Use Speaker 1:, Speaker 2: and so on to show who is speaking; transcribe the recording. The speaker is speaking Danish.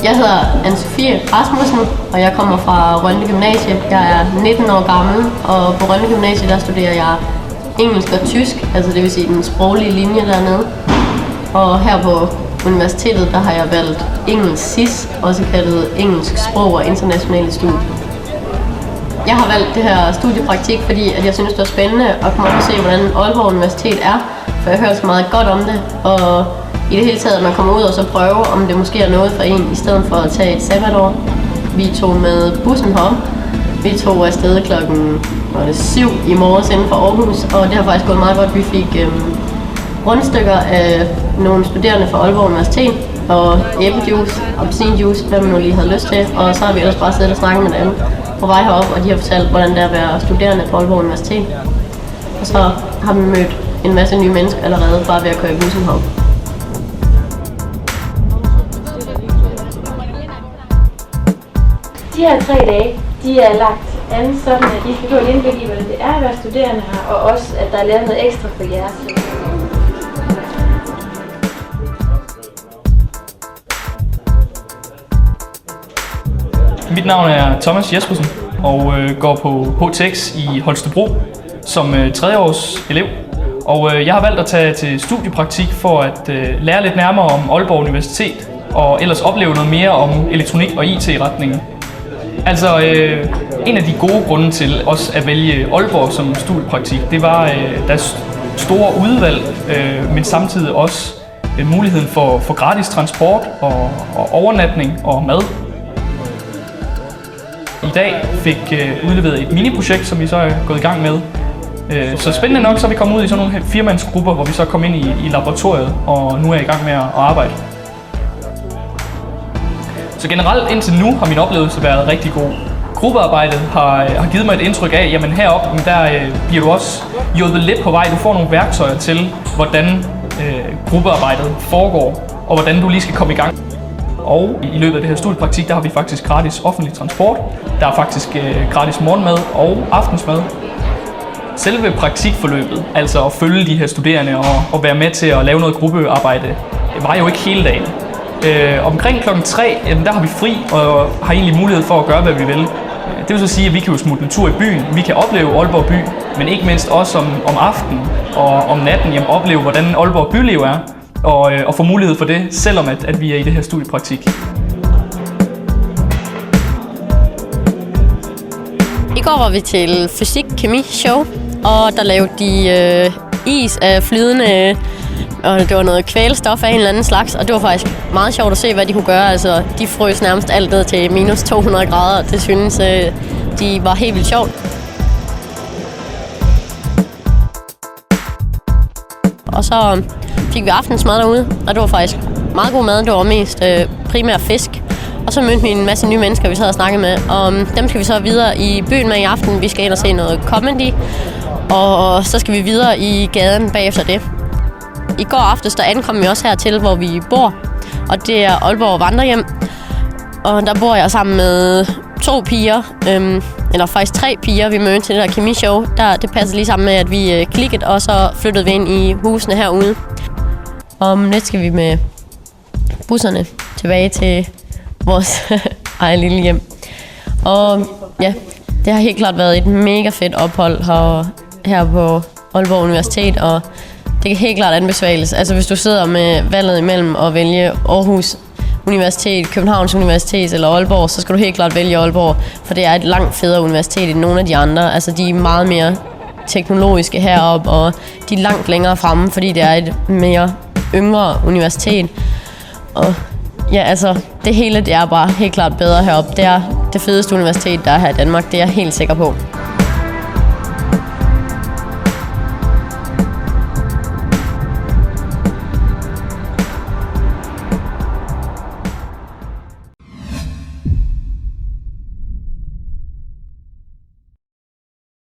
Speaker 1: Jeg hedder Anne-Sophie Rasmussen, og jeg kommer fra Rønne Gymnasie. Jeg er 19 år gammel, og på Rønne Gymnasie der studerer jeg engelsk og tysk, altså det vil sige den sproglige linje dernede. Og her på universitetet der har jeg valgt engelsk SIS, også kaldet engelsk sprog og internationale studier. Jeg har valgt det her studiepraktik, fordi at jeg synes det er spændende at komme op og se, hvordan Aalborg Universitet er, for jeg har hørt så meget godt om det, og i det hele taget, at man kommer ud og så prøve, om det måske er noget for en, i stedet for at tage et sabbatår. Vi tog med bussen herop. Vi tog afsted klokken 7 i morges inden for Aarhus, og det har faktisk gået meget godt. Vi fik rundstykker af nogle studerende fra Aalborg Universitet, og æblejuice, appelsinjuice, hvad man nu lige havde lyst til. Og så har vi ellers bare siddet og snakket med dem på vej herop, og de har fortalt, hvordan det er at være studerende på Aalborg Universitet. Og så har vi mødt en masse nye mennesker allerede, bare ved at køre i bussen herop.
Speaker 2: De her 3 dage, de er lagt an sådan, at I skal få et indblik i, hvordan det er at være studerende her, og også, at der er lavet noget ekstra for jer.
Speaker 3: Mit navn er Thomas Jespersen og går på HTX i Holstebro som 3. års elev. Og jeg har valgt at tage til studiepraktik for at lære lidt nærmere om Aalborg Universitet og ellers opleve noget mere om elektronik og IT-retningen. Altså, en af de gode grunde til også at vælge Aalborg som studiepraktik, det var deres store udvalg, men samtidig også muligheden for gratis transport og overnatning og mad. I dag fik udleveret et mini-projekt, som vi så er gået i gang med. Så spændende nok, så er vi kommet ud i sådan nogle firmandsgrupper, hvor vi så kom ind i laboratoriet, og nu er jeg i gang med at arbejde. Så generelt indtil nu har min oplevelse været rigtig god. Gruppearbejdet har givet mig et indtryk af, jamen heroppe, der bliver du også hjulpet lidt på vej. Du får nogle værktøjer til, hvordan gruppearbejdet foregår, og hvordan du lige skal komme i gang. Og i løbet af det her studiepraktik, der har vi faktisk gratis offentlig transport. Der er faktisk gratis morgenmad og aftensmad. Selve praktikforløbet, altså at følge de her studerende og være med til at lave noget gruppearbejde, var jo ikke hele dagen. Omkring klokken 3, der har vi fri og har egentlig mulighed for at gøre, hvad vi vil. Det vil så sige, at vi kan jo smutte en tur i byen. Vi kan opleve Aalborg by, men ikke mindst også om aftenen og om natten opleve, hvordan Aalborg byliv er. Og få mulighed for det, selvom at vi er i det her studiepraktik.
Speaker 1: I går var vi til fysik-kemi-show, og der lavede de is af flydende, og det var noget kvælstof af en eller anden slags, og det var faktisk meget sjovt at se, hvad de kunne gøre. Altså, de frøs nærmest alt ned til minus 200 grader, og det synes de var helt vildt sjovt. Og så fik vi aftensmad derude, og det var faktisk meget god mad. Det var mest primært fisk. Og så mødte vi en masse nye mennesker, vi sad og snakkede med. Og dem skal vi så videre i byen med i aften. Vi skal ind og se noget comedy, og så skal vi videre i gaden bagefter det. I går aftes, der ankom vi også hertil, hvor vi bor, og det er Aalborg Vandrehjem. Og der bor jeg sammen med 2 piger, eller faktisk 3 piger, vi mødte til det der kemishow. Det passer lige sammen med, at vi klikkede, og så flyttede vi ind i husene herude. Om lidt skal vi med busserne tilbage til vores eget lille hjem. Og ja, det har helt klart været et mega fedt ophold her på Aalborg Universitet, og det kan helt klart anbefales. Altså hvis du sidder med valget imellem at vælge Aarhus Universitet, Københavns Universitet eller Aalborg, så skal du helt klart vælge Aalborg, for det er et langt federe universitet end nogle af de andre. Altså de er meget mere teknologiske heroppe, og de er langt længere fremme, fordi det er et mere yngre universitet. Og ja, altså det hele det er bare helt klart bedre heroppe. Det er det fedeste universitet, der er her i Danmark, det er jeg helt sikker på.